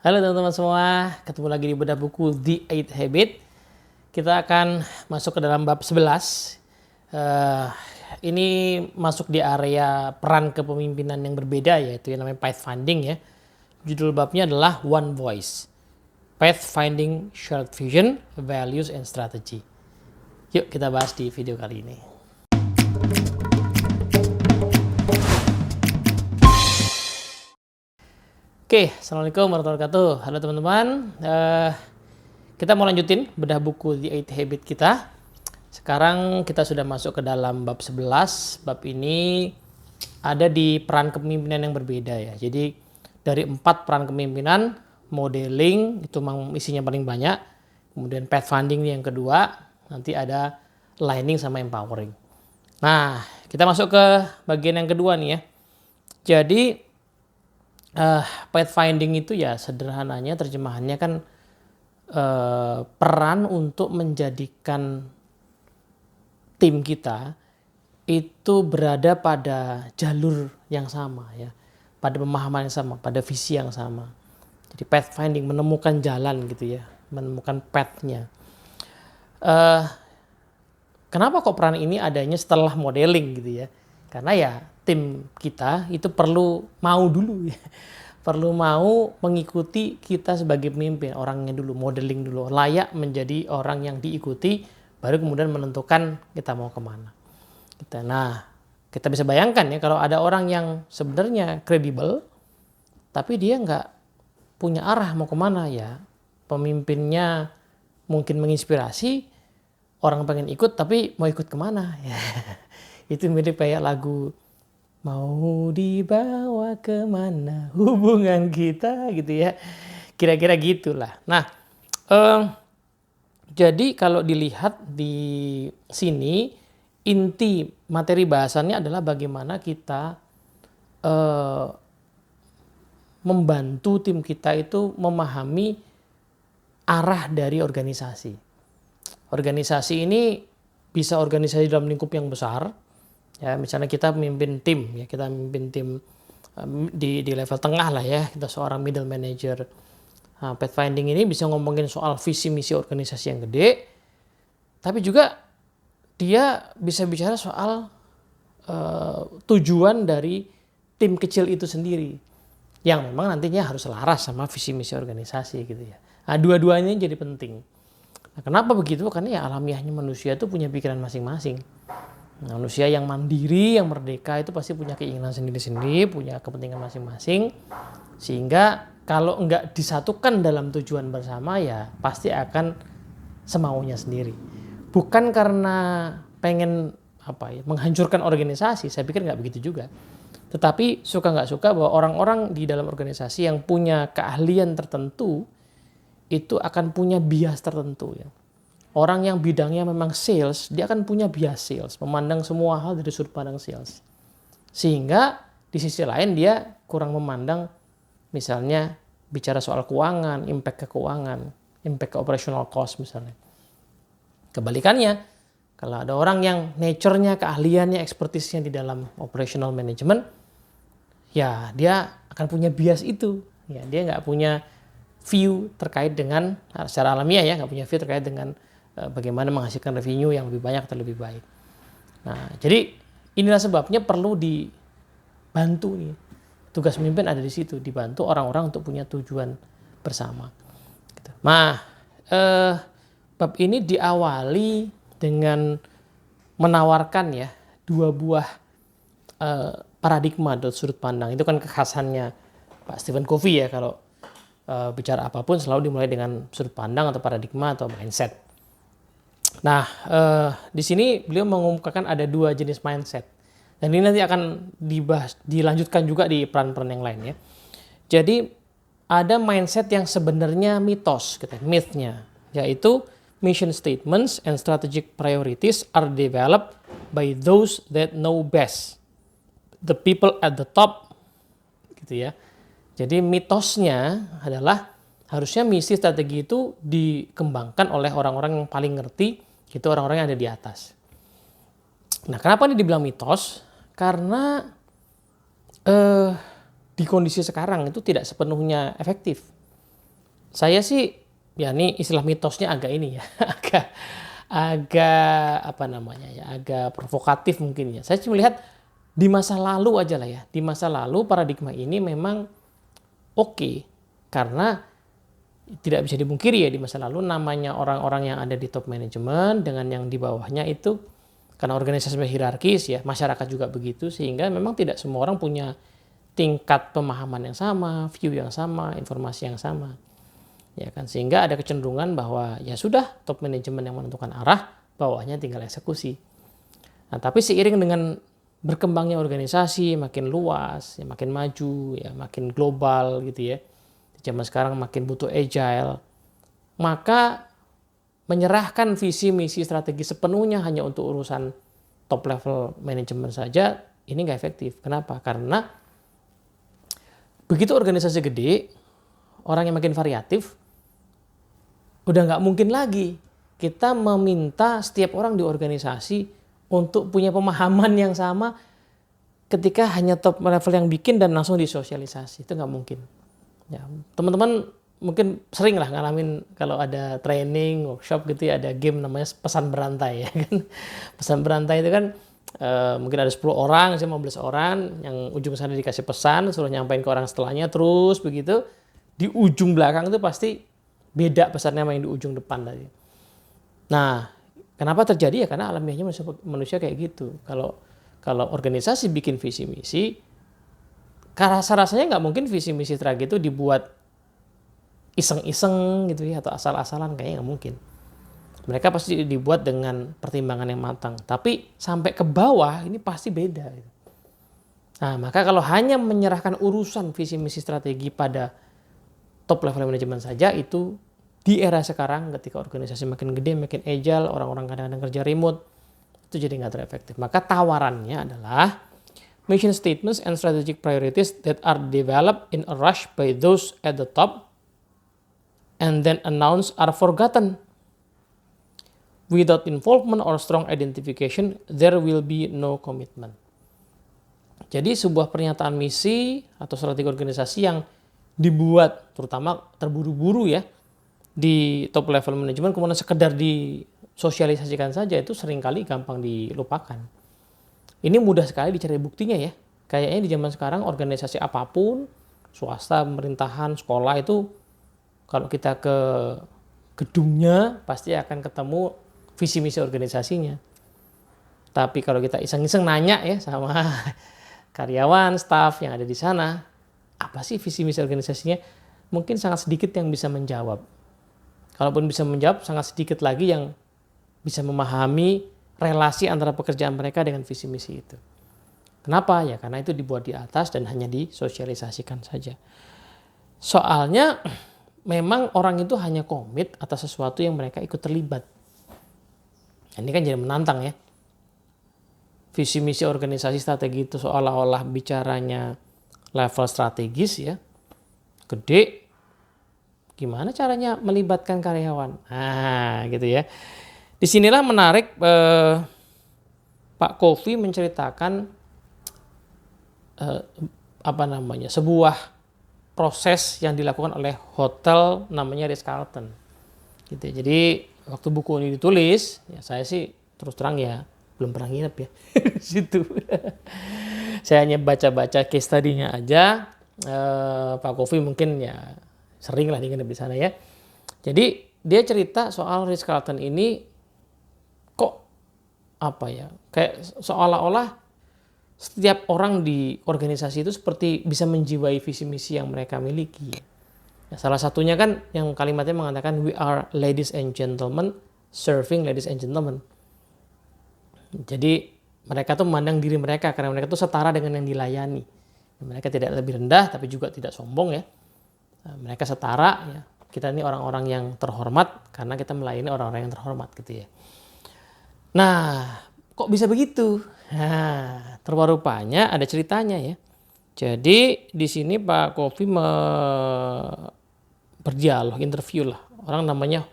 Halo teman-teman semua, ketemu lagi di bedah buku The 8 Habit. Kita akan masuk ke dalam bab 11. Ini masuk di area peran kepemimpinan yang berbeda, yaitu yang namanya pathfinding ya. Judul babnya adalah One Voice. Pathfinding Shared Vision, Values and Strategy. Yuk kita bahas di video kali ini. Oke, Assalamualaikum warahmatullahi wabarakatuh. Halo teman-teman, kita mau lanjutin bedah buku The 8 Habit kita. Sekarang kita sudah masuk ke dalam bab 11. Bab ini ada di peran kepemimpinan yang berbeda ya. Jadi dari 4 peran kepemimpinan, modeling itu memang isinya paling banyak. Kemudian pathfinding yang kedua, nanti ada aligning sama empowering. Nah, kita masuk ke bagian yang kedua nih ya. Jadi pathfinding itu ya sederhananya terjemahannya kan peran untuk menjadikan tim kita itu berada pada jalur yang sama ya, pada pemahaman yang sama, pada visi yang sama. Jadi pathfinding menemukan jalan gitu ya, menemukan path-nya. Kenapa kok peran ini adanya setelah modeling gitu ya? Karena ya tim kita itu perlu mau dulu ya. Perlu mau mengikuti kita sebagai pemimpin, orangnya dulu, modeling dulu, layak menjadi orang yang diikuti, baru kemudian menentukan kita mau kemana. Nah, kita bisa bayangkan ya kalau ada orang yang sebenarnya kredibel, tapi dia nggak punya arah mau kemana ya, pemimpinnya mungkin menginspirasi, orang pengen ikut tapi mau ikut kemana ya. Itu mirip kayak lagu mau dibawa kemana hubungan kita gitu ya, kira-kira gitulah. Nah, jadi kalau dilihat di sini inti materi bahasannya adalah bagaimana kita membantu tim kita itu memahami arah dari organisasi. Organisasi ini bisa organisasi dalam lingkup yang besar. Ya, misalnya kita memimpin tim, ya kita memimpin tim di level tengah lah ya, kita seorang middle manager. Nah, pathfinding ini bisa ngomongin soal visi misi organisasi yang gede, tapi juga dia bisa bicara soal tujuan dari tim kecil itu sendiri, yang memang nantinya harus selaras sama visi misi organisasi gitu ya. Nah, dua-duanya jadi penting. Nah, kenapa begitu? Karena ya alamiahnya manusia itu punya pikiran masing-masing. Manusia yang mandiri, yang merdeka itu pasti punya keinginan sendiri-sendiri, punya kepentingan masing-masing. Sehingga kalau enggak disatukan dalam tujuan bersama ya pasti akan semaunya sendiri. Bukan karena pengen menghancurkan organisasi, saya pikir nggak begitu juga. Tetapi suka nggak suka bahwa orang-orang di dalam organisasi yang punya keahlian tertentu itu akan punya bias tertentu ya. Orang yang bidangnya memang sales, dia akan punya bias sales, memandang semua hal dari sudut pandang sales. Sehingga di sisi lain dia kurang memandang misalnya bicara soal keuangan, impact ke keuangan, impact ke operational cost misalnya. Kebalikannya, kalau ada orang yang nature-nya, keahliannya, expertise-nya di dalam operational management, ya dia akan punya bias itu. Ya, dia nggak punya view terkait dengan, secara alamiah ya, nggak punya view terkait dengan bagaimana menghasilkan revenue yang lebih banyak atau lebih baik. Nah, jadi inilah sebabnya perlu dibantu nih. Tugas pemimpin ada di situ, dibantu orang-orang untuk punya tujuan bersama. Nah, bab ini diawali dengan menawarkan ya 2 buah paradigma atau sudut pandang. Itu kan kekhasannya Pak Stephen Covey ya, kalau bicara apapun selalu dimulai dengan sudut pandang atau paradigma atau mindset. Nah, di sini beliau mengumumkan ada 2 jenis mindset. Dan ini nanti akan dilanjutkan juga di peran-peran yang lain ya. Jadi ada mindset yang sebenarnya mitos, myth-nya, yaitu mission statements and strategic priorities are developed by those that know best, the people at the top, gitu ya. Jadi mitosnya adalah harusnya misi strategi itu dikembangkan oleh orang-orang yang paling ngerti, itu orang-orang yang ada di atas. Nah, kenapa ini dibilang mitos? Karena di kondisi sekarang itu tidak sepenuhnya efektif. Saya sih, ya ini istilah mitosnya agak ini ya, agak agak apa namanya ya, agak provokatif mungkin ya. Saya cuma melihat di masa lalu aja lah ya. Di masa lalu paradigma ini memang oke, karena tidak bisa dipungkiri ya di masa lalu namanya orang-orang yang ada di top manajemen dengan yang di bawahnya itu karena organisasi hierarkis ya, masyarakat juga begitu, sehingga memang tidak semua orang punya tingkat pemahaman yang sama, view yang sama, informasi yang sama. Ya kan, sehingga ada kecenderungan bahwa ya sudah top manajemen yang menentukan arah, bawahnya tinggal eksekusi. Nah, tapi seiring dengan berkembangnya organisasi makin luas, ya makin maju, ya makin global gitu ya. Zaman sekarang makin butuh agile. Maka menyerahkan visi, misi, strategi sepenuhnya hanya untuk urusan top level manajemen saja, ini nggak efektif. Kenapa? Karena begitu organisasi gede, orang yang makin variatif, udah nggak mungkin lagi kita meminta setiap orang di organisasi untuk punya pemahaman yang sama ketika hanya top level yang bikin dan langsung disosialisasi. Itu nggak mungkin. Ya, teman-teman mungkin sering lah ngalamin kalau ada training, workshop gitu ya, ada game namanya pesan berantai ya kan. Pesan berantai itu kan mungkin ada 10 orang, 15 orang yang ujung sana dikasih pesan, suruh nyampein ke orang setelahnya, terus begitu di ujung belakang itu pasti beda pesannya sama yang di ujung depan tadi. Nah, kenapa terjadi ya? Karena alamiahnya manusia kayak gitu. Kalau organisasi bikin visi misi, rasa-rasanya nggak mungkin visi misi strategi itu dibuat iseng-iseng gitu ya, atau asal-asalan, kayaknya nggak mungkin. Mereka pasti dibuat dengan pertimbangan yang matang. Tapi sampai ke bawah ini pasti beda. Gitu. Nah, maka kalau hanya menyerahkan urusan visi misi strategi pada top level manajemen saja, itu di era sekarang ketika organisasi makin gede, makin agile, orang-orang kadang-kadang kerja remote, itu jadi nggak terefektif. Maka tawarannya adalah mission statements and strategic priorities that are developed in a rush by those at the top and then announced are forgotten. Without involvement or strong identification, there will be no commitment. Jadi sebuah pernyataan misi atau strategi organisasi yang dibuat terutama terburu-buru ya di top level manajemen, kemudian sekedar disosialisasikan saja, itu seringkali gampang dilupakan. Ini mudah sekali dicari buktinya ya. Kayaknya di zaman sekarang organisasi apapun, swasta, pemerintahan, sekolah itu kalau kita ke gedungnya pasti akan ketemu visi misi organisasinya. Tapi kalau kita iseng-iseng nanya ya sama karyawan, staf yang ada di sana, apa sih visi misi organisasinya? Mungkin sangat sedikit yang bisa menjawab. Kalaupun bisa menjawab, sangat sedikit lagi yang bisa memahami relasi antara pekerjaan mereka dengan visi misi itu. Kenapa? Ya karena itu dibuat di atas dan hanya disosialisasikan saja. Soalnya memang orang itu hanya komit atas sesuatu yang mereka ikut terlibat. Ini kan jadi menantang ya. Visi misi organisasi strategi itu seolah-olah bicaranya level strategis ya, gede. Gimana caranya melibatkan karyawan? Nah, gitu ya. Disinilah menarik Pak Kofi menceritakan sebuah proses yang dilakukan oleh hotel namanya Ritz-Carlton. Gitu ya. Jadi waktu buku ini ditulis, ya saya sih terus terang ya belum pernah nginep ya di situ. Saya hanya baca-baca case study-nya aja. Pak Kofi mungkin ya sering lah nginep di sana ya. Jadi dia cerita soal Ritz-Carlton ini kok kayak seolah-olah setiap orang di organisasi itu seperti bisa menjiwai visi misi yang mereka miliki. Ya, salah satunya kan yang kalimatnya mengatakan we are ladies and gentlemen serving ladies and gentlemen. Jadi mereka tuh memandang diri mereka karena mereka tuh setara dengan yang dilayani. Mereka tidak lebih rendah tapi juga tidak sombong ya. Mereka setara ya. Kita ini orang-orang yang terhormat karena kita melayani orang-orang yang terhormat gitu ya. Nah, kok bisa begitu? Nah, rupanya ada ceritanya ya. Jadi di sini Pak Kofi berdialog, interview lah. Orang namanya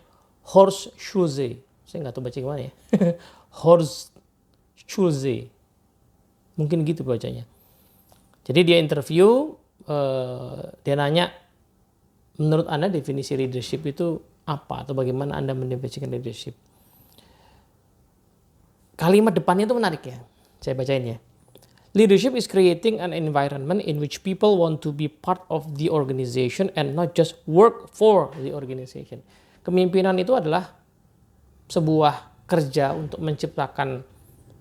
Horst Schulze. Saya nggak tahu baca gimana ya. Horst Schulze. Mungkin gitu bacanya. Jadi dia interview, dia nanya, menurut Anda definisi leadership itu apa? Atau bagaimana Anda mendefinisikan leadership? Kalimat depannya itu menarik ya. Saya bacain ya. Leadership is creating an environment in which people want to be part of the organization and not just work for the organization. Kepemimpinan itu adalah sebuah kerja untuk menciptakan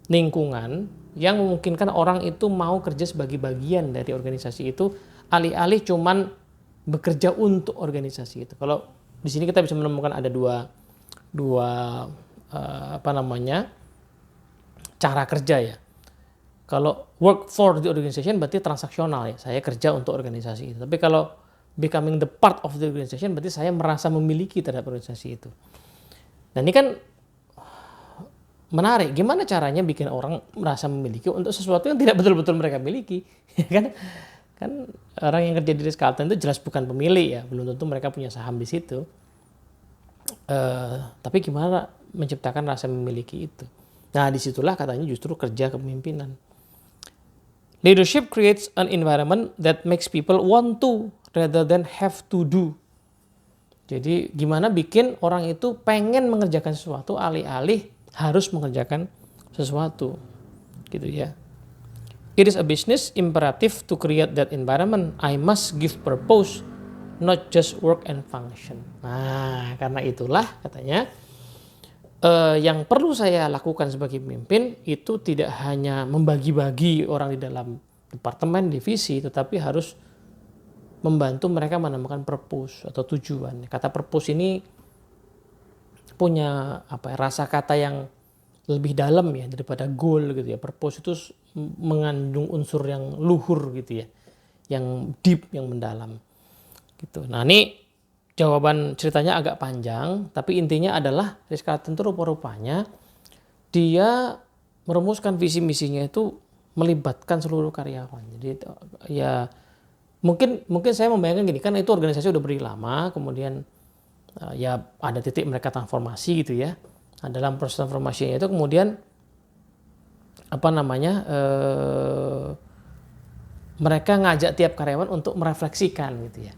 lingkungan yang memungkinkan orang itu mau kerja sebagai bagian dari organisasi itu, alih-alih cuman bekerja untuk organisasi itu. Kalau di sini kita bisa menemukan ada dua cara kerja ya. Kalau work for the organization berarti transaksional ya, saya kerja untuk organisasi itu. Tapi kalau becoming the part of the organization berarti saya merasa memiliki terhadap organisasi itu. Nah ini kan menarik, gimana caranya bikin orang merasa memiliki untuk sesuatu yang tidak betul-betul mereka miliki. kan orang yang kerja di Ritz-Carlton itu jelas bukan pemilik ya, belum tentu mereka punya saham di situ. Tapi gimana menciptakan rasa memiliki itu. Nah disitulah katanya justru kerja kepemimpinan. Leadership creates an environment that makes people want to rather than have to do. Jadi gimana bikin orang itu pengen mengerjakan sesuatu alih-alih harus mengerjakan sesuatu. Gitu ya. It is a business imperative to create that environment. I must give purpose, not just work and function. Nah, karena itulah katanya yang perlu saya lakukan sebagai pemimpin itu tidak hanya membagi-bagi orang di dalam departemen, divisi, tetapi harus membantu mereka menemukan purpose atau tujuan. Kata purpose ini punya rasa kata yang lebih dalam ya daripada goal gitu ya. Purpose itu mengandung unsur yang luhur gitu ya, yang deep, yang mendalam gitu. Nah ini jawaban ceritanya agak panjang, tapi intinya adalah Ritz-Carlton itu rupa-rupanya dia merumuskan visi misinya itu melibatkan seluruh karyawan. Jadi ya mungkin saya membayangkan gini, kan itu organisasi udah berdiri lama, kemudian ya ada titik mereka transformasi gitu ya. Nah, dalam proses transformasinya itu kemudian mereka ngajak tiap karyawan untuk merefleksikan gitu ya.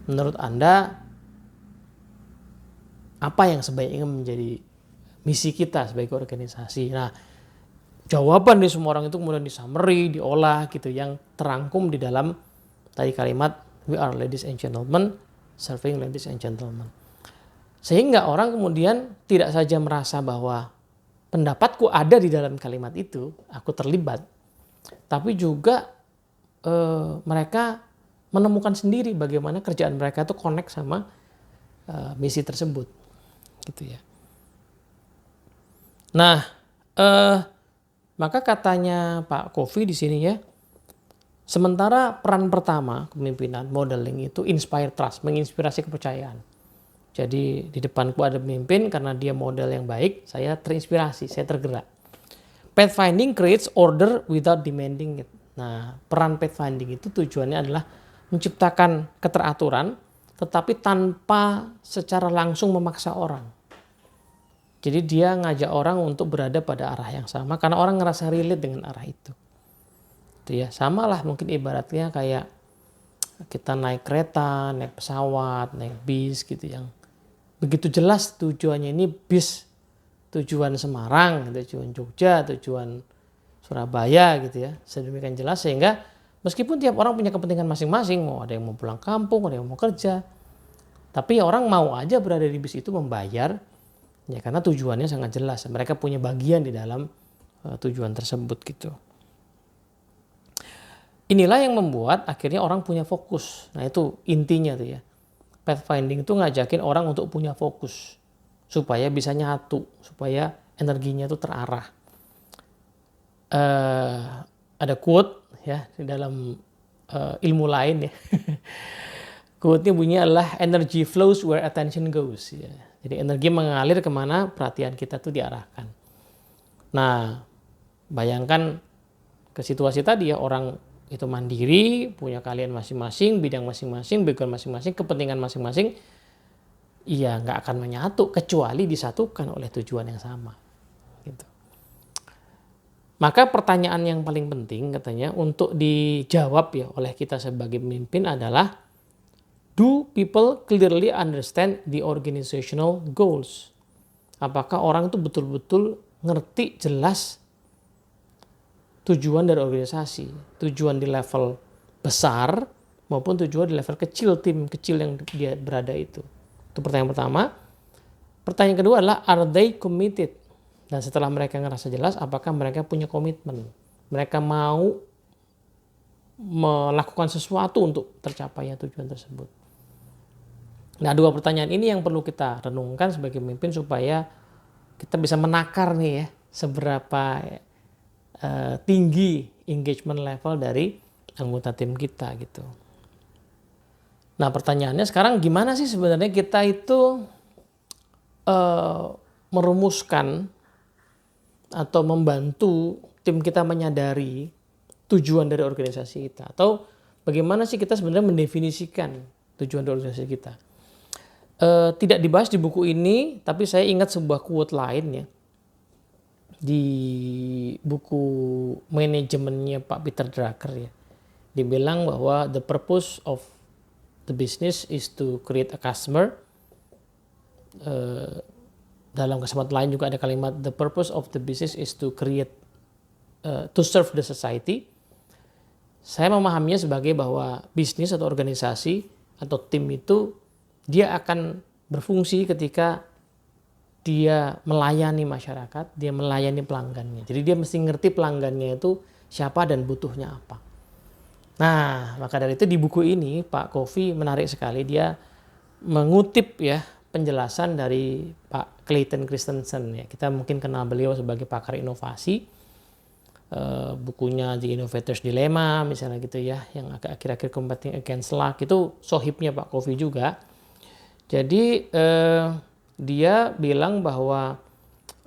Menurut Anda, apa yang sebaiknya menjadi misi kita sebagai organisasi? Nah, jawaban dari semua orang itu kemudian disummary, diolah gitu, yang terangkum di dalam tadi kalimat, we are ladies and gentlemen, serving ladies and gentlemen. Sehingga orang kemudian tidak saja merasa bahwa pendapatku ada di dalam kalimat itu, aku terlibat, tapi juga mereka menemukan sendiri bagaimana kerjaan mereka itu connect sama misi tersebut, gitu ya. Nah, maka katanya Pak Covey di sini ya, sementara peran pertama kepemimpinan modeling itu inspire trust, menginspirasi kepercayaan. Jadi di depanku ada pemimpin karena dia model yang baik, saya terinspirasi, saya tergerak. Pathfinding creates order without demanding it. Nah, peran pathfinding itu tujuannya adalah menciptakan keteraturan tetapi tanpa secara langsung memaksa orang. Jadi dia ngajak orang untuk berada pada arah yang sama karena orang ngerasa relate dengan arah itu. Itu ya, samalah mungkin ibaratnya kayak kita naik kereta, naik pesawat, naik bis gitu yang begitu jelas tujuannya ini bis tujuan Semarang, tujuan Jogja, tujuan Surabaya gitu ya. Sedemikian jelas sehingga meskipun tiap orang punya kepentingan masing-masing, mau ada yang mau pulang kampung, ada yang mau kerja, tapi orang mau aja berada di bis itu membayar, ya karena tujuannya sangat jelas. Mereka punya bagian di dalam tujuan tersebut gitu. Inilah yang membuat akhirnya orang punya fokus. Nah itu intinya tuh ya. Pathfinding itu ngajakin orang untuk punya fokus supaya bisa nyatu, supaya energinya itu terarah. Ada quote ya di dalam ilmu lain ya. Quote-nya bunyinya adalah energy flows where attention goes ya. Jadi energi mengalir kemana perhatian kita tuh diarahkan. Nah, bayangkan ke situasi tadi ya, orang itu mandiri, punya kalian masing-masing, bidang masing-masing, background masing-masing, kepentingan masing-masing, iya nggak akan menyatu kecuali disatukan oleh tujuan yang sama. Gitu. Maka pertanyaan yang paling penting katanya untuk dijawab ya oleh kita sebagai pemimpin adalah Do people clearly understand the organizational goals? Apakah orang itu betul-betul ngerti jelas tujuan dari organisasi, tujuan di level besar maupun tujuan di level kecil, tim kecil yang dia berada itu. Itu pertanyaan pertama. Pertanyaan kedua adalah are they committed? Dan setelah mereka ngerasa jelas, apakah mereka punya komitmen? Mereka mau melakukan sesuatu untuk tercapainya tujuan tersebut. Nah, dua pertanyaan ini yang perlu kita renungkan sebagai pemimpin supaya kita bisa menakar nih ya seberapa tinggi engagement level dari anggota tim kita gitu. Nah, pertanyaannya sekarang gimana sih sebenarnya kita itu merumuskan atau membantu tim kita menyadari tujuan dari organisasi kita, atau bagaimana sih kita sebenarnya mendefinisikan tujuan dari organisasi kita. Tidak dibahas di buku ini, tapi saya ingat sebuah quote lain ya di buku manajemennya Pak Peter Drucker ya. Dia bilang bahwa the purpose of the business is to create a customer. Dalam kesempatan lain juga ada kalimat the purpose of the business is to create to serve the society. Saya memahaminya sebagai bahwa bisnis atau organisasi atau tim itu dia akan berfungsi ketika dia melayani masyarakat, dia melayani pelanggannya. Jadi dia mesti ngerti pelanggannya itu siapa dan butuhnya apa. Nah, maka dari itu di buku ini Pak Covey menarik sekali, dia mengutip ya penjelasan dari Pak Clayton Christensen ya. Kita mungkin kenal beliau sebagai pakar inovasi. Bukunya The Innovator's Dilemma misalnya gitu ya, yang akhir-akhir Combating Against Luck itu sohibnya Pak Covey juga. Jadi dia bilang bahwa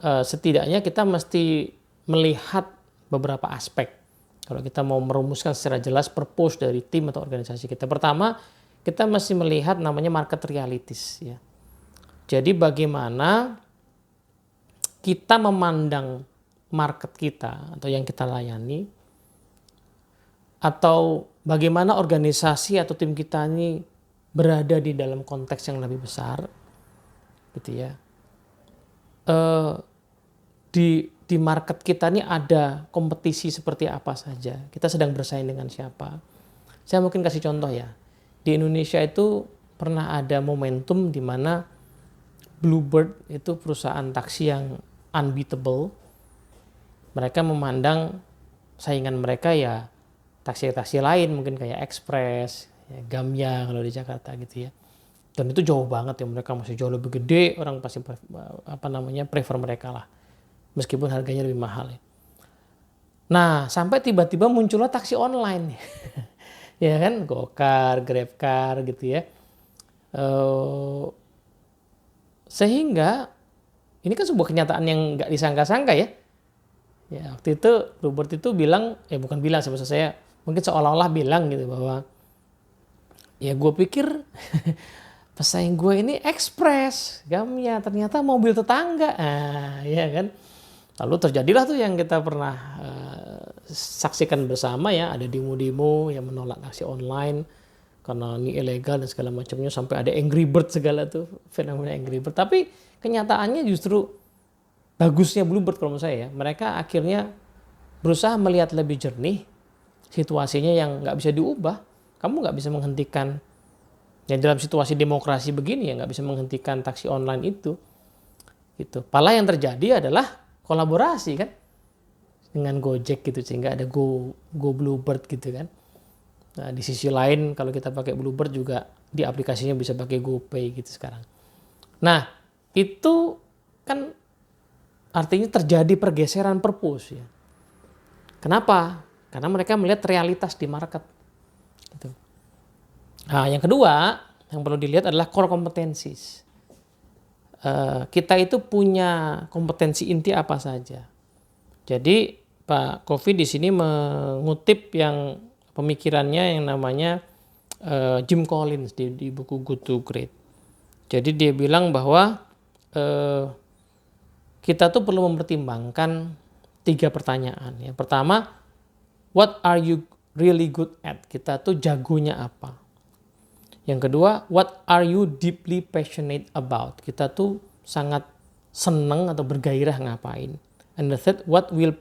setidaknya kita mesti melihat beberapa aspek kalau kita mau merumuskan secara jelas purpose dari tim atau organisasi kita. Pertama, kita mesti melihat namanya market realities ya. Jadi bagaimana kita memandang market kita atau yang kita layani, atau bagaimana organisasi atau tim kita ini berada di dalam konteks yang lebih besar gitu ya. Di market kita ini ada kompetisi seperti apa saja, kita sedang bersaing dengan siapa. Saya mungkin kasih contoh ya, di Indonesia itu pernah ada momentum di mana Bluebird itu perusahaan taksi yang unbeatable. Mereka memandang saingan mereka ya taksi-taksi lain mungkin kayak Express, ya, Gamya kalau di Jakarta gitu ya. Dan itu jauh banget ya, mereka masih jauh lebih gede, orang pasti prefer mereka lah. Meskipun harganya lebih mahal ya. Nah, sampai tiba-tiba muncullah taksi online. Ya kan, Gokar, Grabcar gitu ya. Sehingga ini kan sebuah kenyataan yang nggak disangka-sangka ya. Ya, waktu itu Robert itu bilang, bukan bilang sebenarnya saya mungkin seolah-olah bilang gitu bahwa ya gue pikir pesaing gue ini Express, Gamya, ternyata mobil tetangga. Nah, ya kan. Lalu terjadilah tuh yang kita pernah saksikan bersama ya, ada demo-demo yang menolak taksi online karena ini ilegal dan segala macamnya, sampai ada Angry Bird segala tuh, fenomena Angry Bird. Tapi kenyataannya justru bagusnya Bluebird kalau menurut saya ya, mereka akhirnya berusaha melihat lebih jernih situasinya yang nggak bisa diubah. Kamu nggak bisa menghentikan, ya dalam situasi demokrasi begini ya nggak bisa menghentikan taksi online itu. Gitu. Malah yang terjadi adalah kolaborasi kan dengan Gojek gitu, sehingga ada Go Bluebird gitu kan. Nah, di sisi lain kalau kita pakai Bluebird juga di aplikasinya bisa pakai GoPay gitu sekarang. Nah, itu kan artinya terjadi pergeseran purpose ya. Kenapa? Karena mereka melihat realitas di market. Gitu. Nah, yang kedua yang perlu dilihat adalah core competencies. Kita itu punya kompetensi inti apa saja. Jadi Pak Covey di sini mengutip yang pemikirannya yang namanya Jim Collins di buku Good to Great. Jadi dia bilang bahwa kita tuh perlu mempertimbangkan 3 pertanyaan. Yang pertama, what are you really good at? Kita tuh jagonya apa? Yang kedua, what are you deeply passionate about? Kita tuh sangat seneng atau bergairah ngapain. And the third, what will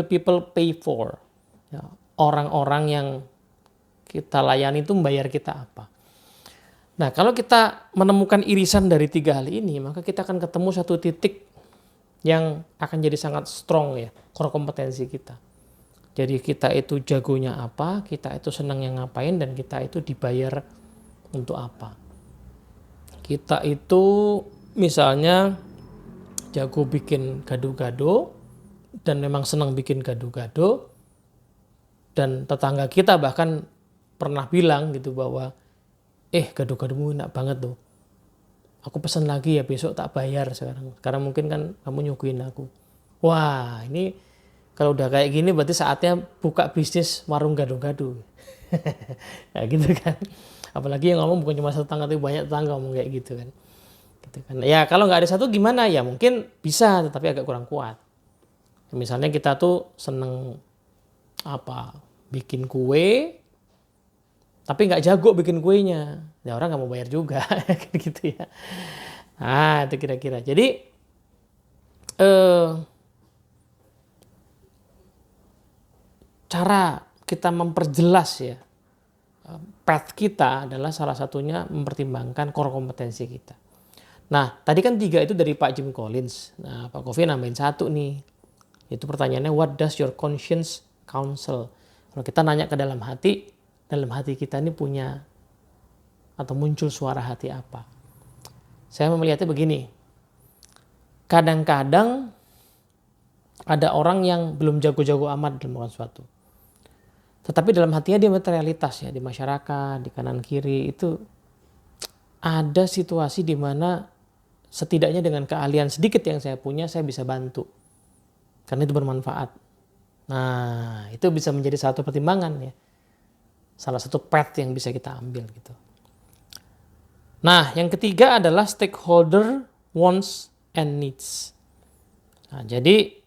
people pay for? Ya, orang-orang yang kita layani itu membayar kita apa? Nah, kalau kita menemukan irisan dari 3 hal ini, maka kita akan ketemu satu titik yang akan jadi sangat strong ya, core kompetensi kita. Jadi kita itu jagonya apa, kita itu senang yang ngapain, dan kita itu dibayar untuk apa. Kita itu misalnya jago bikin gado-gado, dan memang senang bikin gado-gado, dan tetangga kita bahkan pernah bilang gitu bahwa gado-gadomu enak banget tuh. Aku pesan lagi ya, besok tak bayar sekarang. Sekarang mungkin kan kamu nyuguhin aku. Wah, ini kalau udah kayak gini berarti saatnya buka bisnis warung gado-gado. Ya gitu kan. Apalagi yang ngomong bukan cuma satu tetangga, tapi banyak tetangga ngomong kayak gitu kan. Gitu kan. Ya kalau nggak ada satu gimana ya, mungkin bisa tetapi agak kurang kuat. Misalnya kita tuh seneng bikin kue, tapi nggak jago bikin kuenya, ya orang nggak mau bayar juga, gitu ya. Nah itu kira-kira. Jadi cara kita memperjelas ya path kita adalah salah satunya mempertimbangkan core kompetensi kita. Nah tadi kan 3 itu dari Pak Jim Collins. Nah Pak Covey nambahin 1 nih. Itu pertanyaannya, what does your conscience counsel? Kalau kita nanya ke dalam hati kita ini punya atau muncul suara hati apa? Saya melihatnya begini. Kadang-kadang ada orang yang belum jago-jago amat dalam melakukan sesuatu. Tetapi dalam hatinya dia melihat realitas ya, di masyarakat, di kanan kiri itu ada situasi di mana setidaknya dengan keahlian sedikit yang saya punya, saya bisa bantu. Karena itu bermanfaat. Nah, itu bisa menjadi satu pertimbangan ya. Salah satu path yang bisa kita ambil gitu. Nah, yang ketiga adalah stakeholder wants and needs. Nah, jadi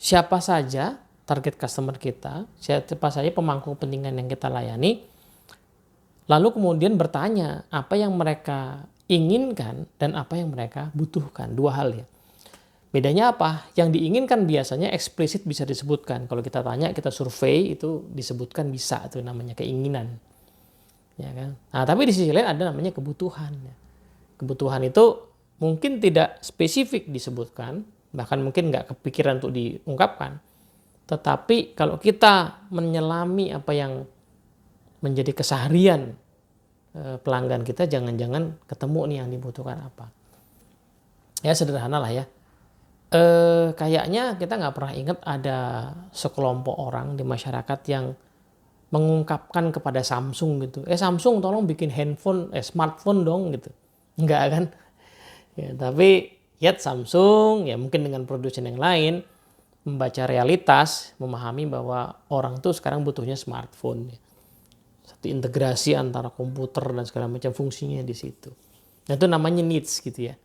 siapa saja target customer kita, siapa saja pemangku kepentingan yang kita layani, lalu kemudian bertanya apa yang mereka inginkan dan apa yang mereka butuhkan. 2 hal ya. Bedanya apa? Yang diinginkan biasanya eksplisit bisa disebutkan. Kalau kita tanya, kita survei itu disebutkan bisa, itu namanya keinginan. Ya kan? Nah, tapi di sisi lain ada namanya kebutuhan. Kebutuhan itu mungkin tidak spesifik disebutkan, bahkan mungkin nggak kepikiran untuk diungkapkan. Tetapi kalau kita menyelami apa yang menjadi keseharian pelanggan kita, jangan-jangan ketemu nih yang dibutuhkan apa. Ya sederhana lah ya. Kayaknya kita nggak pernah ingat ada sekelompok orang di masyarakat yang mengungkapkan kepada Samsung gitu, Samsung tolong bikin smartphone dong gitu, enggak kan? Ya, tapi yet Samsung ya mungkin dengan produsen yang lain membaca realitas, memahami bahwa orang tuh sekarang butuhnya smartphone, ya. Satu integrasi antara komputer dan segala macam fungsinya di situ. Nah itu namanya needs gitu ya.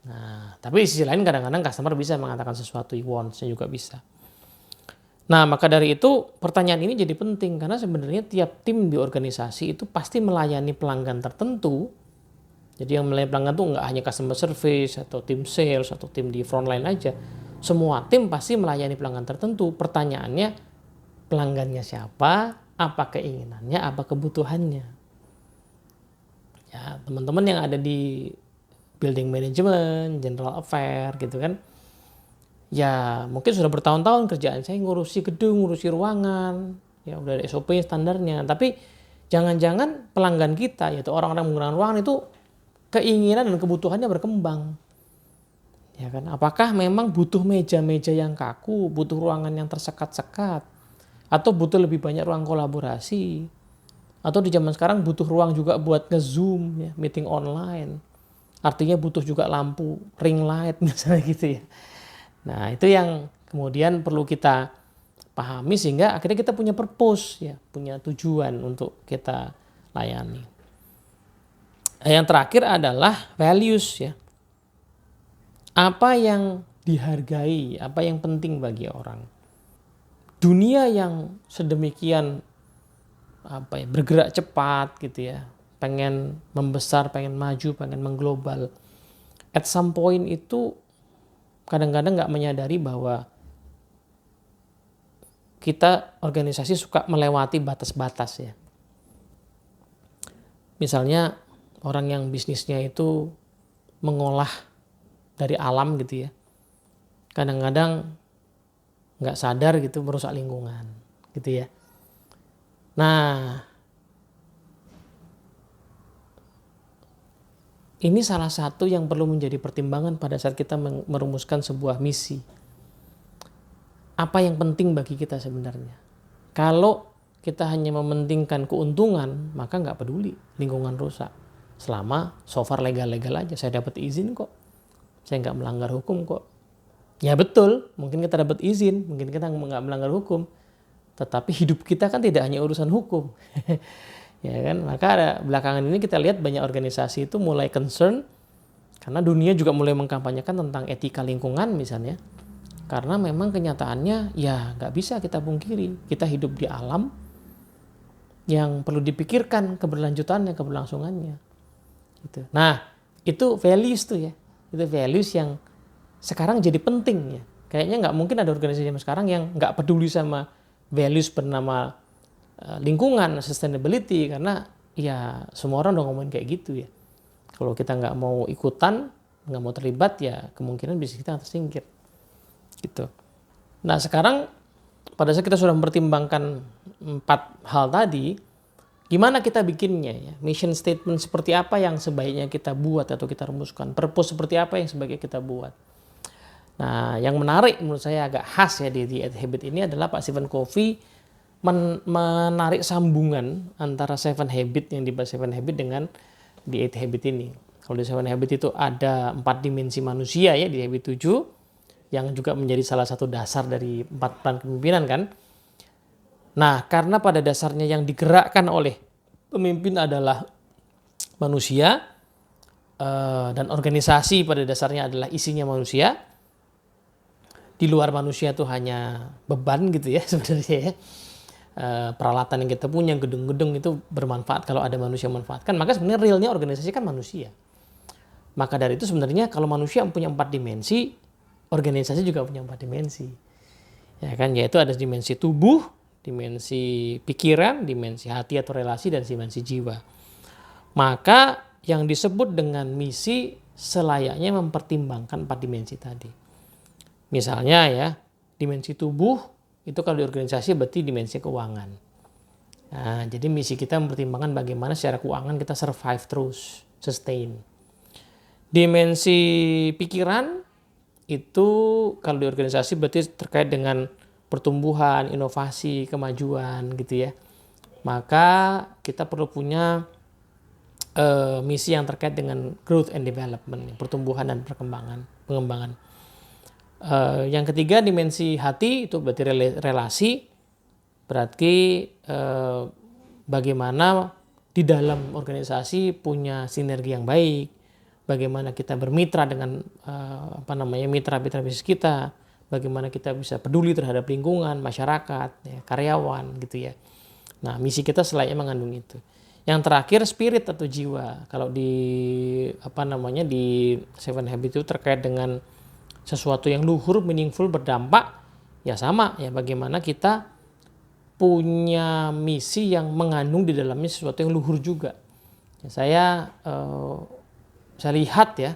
Nah, tapi di sisi lain kadang-kadang customer bisa mengatakan sesuatu wants-nya juga bisa. Nah, maka dari itu pertanyaan ini jadi penting karena sebenarnya tiap tim di organisasi itu pasti melayani pelanggan tertentu. Jadi yang melayani pelanggan itu nggak hanya customer service atau tim sales atau tim di frontline aja. Semua tim pasti melayani pelanggan tertentu. Pertanyaannya, pelanggannya siapa, apa keinginannya, apa kebutuhannya. Ya, teman-teman yang ada di building management, general affair gitu kan. Ya mungkin sudah bertahun-tahun kerjaan saya ngurusi gedung, ngurusi ruangan. Ya udah ada SOP standarnya. Tapi jangan-jangan pelanggan kita, yaitu orang-orang menggunakan ruangan itu keinginan dan kebutuhannya berkembang. Ya kan? Apakah memang butuh meja-meja yang kaku, butuh ruangan yang tersekat-sekat, atau butuh lebih banyak ruang kolaborasi, atau di zaman sekarang butuh ruang juga buat nge-zoom, ya, meeting online. Artinya butuh juga lampu ring light misalnya gitu ya. Nah itu yang kemudian perlu kita pahami sehingga akhirnya kita punya purpose, ya, punya tujuan untuk kita layani. Yang terakhir adalah values ya. Apa yang dihargai, apa yang penting bagi orang. Dunia yang sedemikian bergerak cepat gitu ya, pengen membesar, pengen maju, pengen mengglobal. At some point itu kadang-kadang nggak menyadari bahwa kita organisasi suka melewati batas-batas ya. Misalnya orang yang bisnisnya itu mengolah dari alam gitu ya, kadang-kadang nggak sadar gitu merusak lingkungan gitu ya. Nah, ini salah satu yang perlu menjadi pertimbangan pada saat kita merumuskan sebuah misi. Apa yang penting bagi kita sebenarnya? Kalau kita hanya mementingkan keuntungan, maka nggak peduli lingkungan rusak. Selama so far legal-legal aja, saya dapat izin kok. Saya nggak melanggar hukum kok. Ya betul, mungkin kita dapat izin, mungkin kita nggak melanggar hukum. Tetapi hidup kita kan tidak hanya urusan hukum. Ya kan? Maka belakangan ini kita lihat banyak organisasi itu mulai concern karena dunia juga mulai mengkampanyekan tentang etika lingkungan misalnya. Karena memang kenyataannya ya nggak bisa kita pungkiri. Kita hidup di alam yang perlu dipikirkan keberlanjutannya, keberlangsungannya. Gitu. Nah, itu values tuh ya. Itu values yang sekarang jadi penting ya. Kayaknya nggak mungkin ada organisasi sekarang yang nggak peduli sama values bernama lingkungan, sustainability, karena ya semua orang udah ngomongin kayak gitu ya. Kalau kita nggak mau ikutan, nggak mau terlibat ya kemungkinan bisnis kita tersingkir. Gitu. Nah sekarang pada saat kita sudah mempertimbangkan 4 hal tadi, gimana kita bikinnya ya? Mission statement seperti apa yang sebaiknya kita buat atau kita rumuskan? Purpose seperti apa yang sebaiknya kita buat? Nah, yang menarik menurut saya agak khas ya di The 8 Habits ini adalah Pak Stephen Covey menarik sambungan antara 7 Habits yang dibahas 7 Habits dengan The 8 Habits ini. Kalau di 7 Habits itu ada 4 dimensi manusia ya di Habit 7 yang juga menjadi salah satu dasar dari 4 plan kepemimpinan kan. Nah, karena pada dasarnya yang digerakkan oleh pemimpin adalah manusia dan organisasi pada dasarnya adalah isinya manusia. Di luar manusia itu hanya beban gitu ya sebenarnya ya. Peralatan yang kita punya, gedung-gedung itu bermanfaat kalau ada manusia manfaatkan. Maka sebenarnya realnya organisasi kan manusia. Maka dari itu sebenarnya kalau manusia punya 4 dimensi, organisasi juga punya 4 dimensi. Ya kan, yaitu ada dimensi tubuh, dimensi pikiran, dimensi hati atau relasi, dan dimensi jiwa. Maka yang disebut dengan misi selayaknya mempertimbangkan 4 dimensi tadi. Misalnya ya, dimensi tubuh itu kalau di organisasi berarti dimensi keuangan. Nah, jadi misi kita mempertimbangkan bagaimana secara keuangan kita survive terus, sustain. Dimensi pikiran itu kalau di organisasi berarti terkait dengan pertumbuhan, inovasi, kemajuan gitu ya. Maka kita perlu punya misi yang terkait dengan growth and development, pertumbuhan dan pengembangan. Yang ketiga dimensi hati itu berarti relasi, berarti bagaimana di dalam organisasi punya sinergi yang baik, bagaimana kita bermitra dengan mitra-mitra bisnis kita, bagaimana kita bisa peduli terhadap lingkungan, masyarakat, ya, karyawan gitu ya. Nah misi kita selayaknya mengandung itu. Yang terakhir spirit atau jiwa. Kalau di di 7 Habits itu terkait dengan sesuatu yang luhur, meaningful, berdampak, ya sama ya bagaimana kita punya misi yang mengandung di dalamnya sesuatu yang luhur juga. Ya, saya lihat ya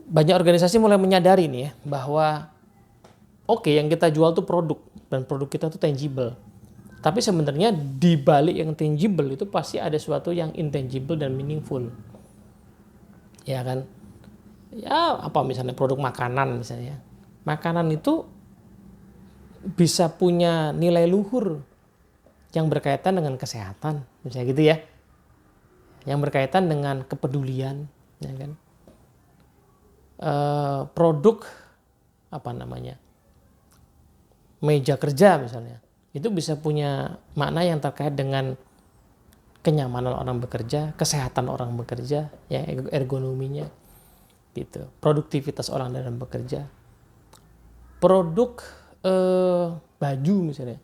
banyak organisasi mulai menyadari nih ya bahwa oke, yang kita jual tuh produk dan produk kita tuh tangible. Tapi sebenarnya di balik yang tangible itu pasti ada sesuatu yang intangible dan meaningful. Ya kan? Ya apa misalnya produk makanan misalnya. Makanan itu bisa punya nilai luhur yang berkaitan dengan kesehatan misalnya gitu ya. Yang berkaitan dengan kepedulian ya kan. Produk meja kerja misalnya. Itu bisa punya makna yang terkait dengan kenyamanan orang bekerja, kesehatan orang bekerja, ya ergonominya. Gitu. Produktivitas orang dalam bekerja. Produk baju misalnya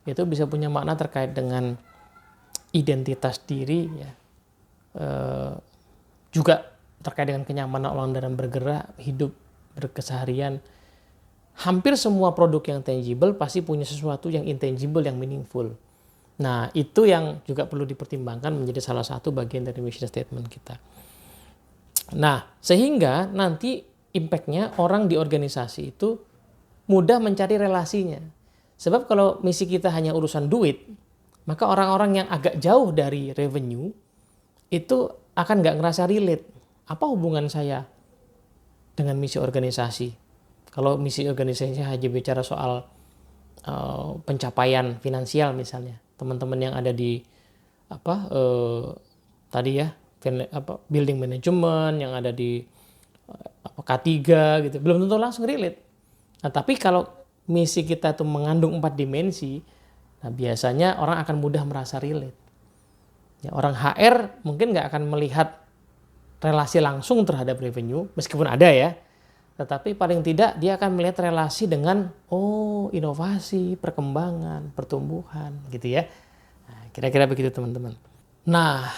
itu bisa punya makna terkait dengan identitas diri ya. Juga terkait dengan kenyamanan orang dalam bergerak, hidup, berkeseharian. Hampir semua produk yang tangible pasti punya sesuatu yang intangible, yang meaningful. Nah, itu yang juga perlu dipertimbangkan menjadi salah satu bagian dari mission statement kita. Nah, sehingga nanti impact-nya orang di organisasi itu mudah mencari relasinya. Sebab kalau misi kita hanya urusan duit, maka orang-orang yang agak jauh dari revenue itu akan nggak ngerasa relate. Apa hubungan saya dengan misi organisasi? Kalau misi organisasi hanya bicara soal pencapaian finansial misalnya, teman-teman yang ada di tadi ya building management yang ada di K3 gitu, belum tentu langsung relate. Nah, tapi kalau misi kita itu mengandung 4 dimensi, nah biasanya orang akan mudah merasa relate. Ya, orang HR mungkin nggak akan melihat relasi langsung terhadap revenue, meskipun ada ya, tetapi paling tidak dia akan melihat relasi dengan inovasi, perkembangan, pertumbuhan gitu ya. Nah, kira-kira begitu teman-teman. Nah,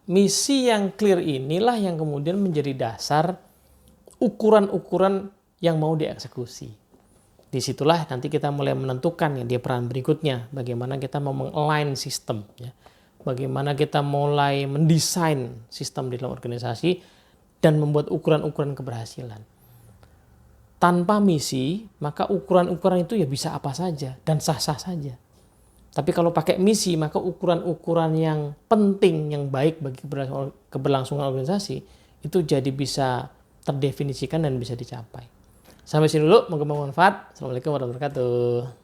misi yang clear inilah yang kemudian menjadi dasar ukuran-ukuran yang mau dieksekusi. Disitulah nanti kita mulai menentukan ya dia peran berikutnya, bagaimana kita mau meng-align sistem ya. Bagaimana kita mulai mendesain sistem di dalam organisasi dan membuat ukuran-ukuran keberhasilan. Tanpa misi, maka ukuran-ukuran itu ya bisa apa saja dan sah-sah saja. Tapi kalau pakai misi, maka ukuran-ukuran yang penting, yang baik bagi keberlangsungan organisasi, itu jadi bisa terdefinisikan dan bisa dicapai. Sampai sini dulu, moga bermanfaat. Assalamualaikum warahmatullahi wabarakatuh.